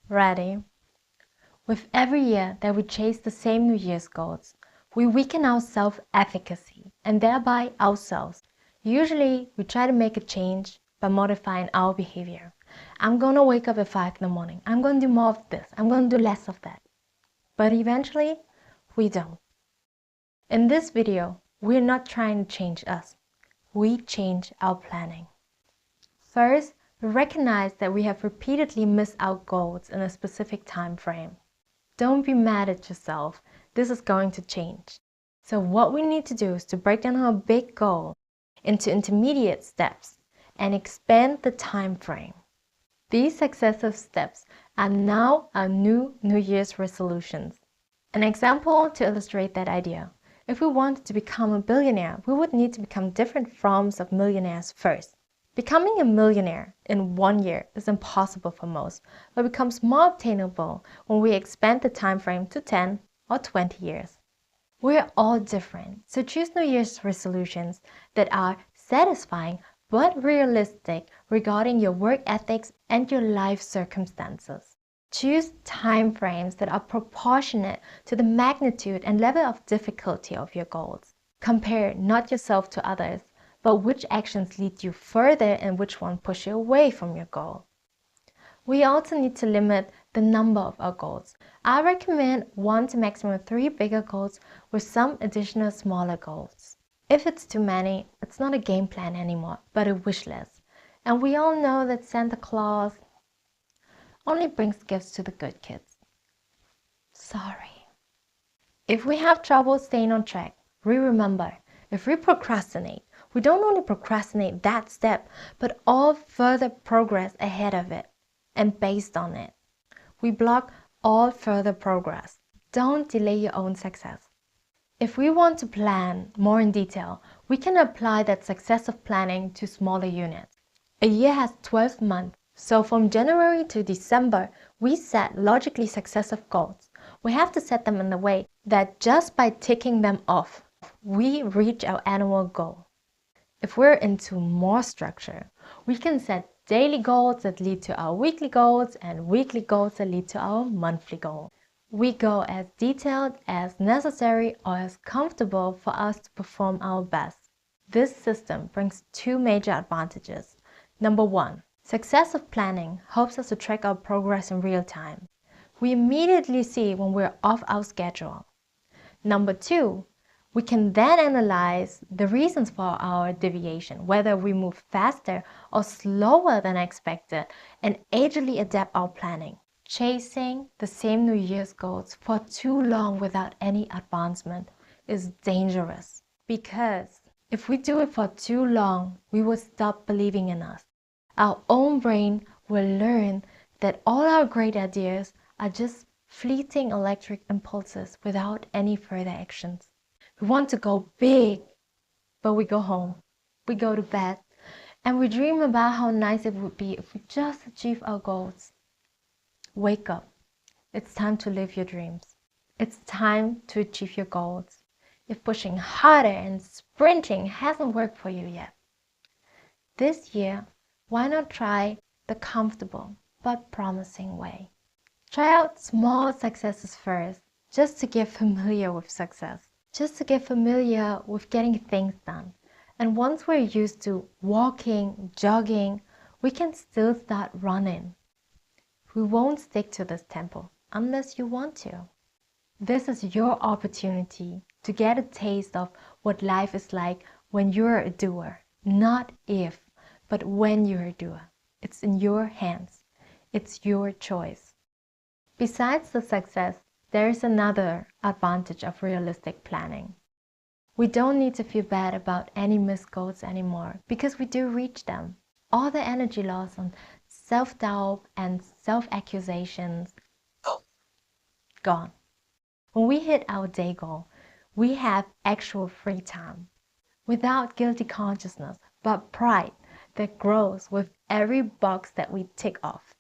Ready? With every year that we chase the same New Year's goals, we weaken our self-efficacy and thereby ourselves. Usually, we try to make a change by modifying our behavior. I'm going to wake up at 5 in the morning. I'm going to do more of this. I'm going to do less of that. But eventually, we don't. In this video, we're not trying to change us. We change our planning. First, we recognize that we have repeatedly missed our goals in a specific time frame. Don't be mad at yourself. This is going to change. So what we need to do is to break down our big goal into intermediate steps and expand the time frame. These successive steps are now our new New Year's resolutions. An example to illustrate that idea. If we wanted to become a billionaire, we would need to become different forms of millionaires first. Becoming a millionaire in 1 year is impossible for most, but becomes more obtainable when we expand the time frame to 10 or 20 years. We're all different, so choose New Year's resolutions that are satisfying but realistic regarding your work ethics and your life circumstances. Choose time frames that are proportionate to the magnitude and level of difficulty of your goals. Compare not yourself to others, but which actions lead you further and which one push you away from your goal. We also need to limit the number of our goals. I recommend 1 to maximum 3 bigger goals with some additional smaller goals. If it's too many, it's not a game plan anymore, but a wish list. And we all know that Santa Claus only brings gifts to the good kids. Sorry. If we have trouble staying on track, remember, if we procrastinate, we don't only procrastinate that step, but all further progress ahead of it and based on it. We block all further progress. Don't delay your own success. If we want to plan more in detail, we can apply that successive planning to smaller units. A year has 12 months, so from January to December, we set logically successive goals. We have to set them in a way that just by ticking them off, we reach our annual goal. If we're into more structure, we can set daily goals that lead to our weekly goals and weekly goals that lead to our monthly goal. We go as detailed as necessary or as comfortable for us to perform our best. This system brings 2 major advantages. Number 1, successive planning helps us to track our progress in real time. We immediately see when we're off our schedule. Number 2, we can then analyze the reasons for our deviation, whether we move faster or slower than expected, and agilely adapt our planning. Chasing the same New Year's goals for too long without any advancement is dangerous, because if we do it for too long, we will stop believing in us. Our own brain will learn that all our great ideas are just fleeting electric impulses without any further actions. We want to go big, but we go home, we go to bed, and we dream about how nice it would be if we just achieve our goals. Wake up. It's time to live your dreams. It's time to achieve your goals. If pushing harder and sprinting hasn't worked for you yet. This year, why not try the comfortable but promising way? Try out small successes first, just to get familiar with success. Just to get familiar with getting things done. And once we're used to walking, jogging, we can still start running. We won't stick to this tempo unless you want to. This is your opportunity to get a taste of what life is like when you're a doer. Not if, but when you're a doer. It's in your hands. It's your choice. Besides the success, there is another advantage of realistic planning. We don't need to feel bad about any missed goals anymore because we do reach them. All the energy loss on self-doubt and self-accusations, gone. When we hit our day goal, we have actual free time without guilty consciousness, but pride that grows with every box that we tick off.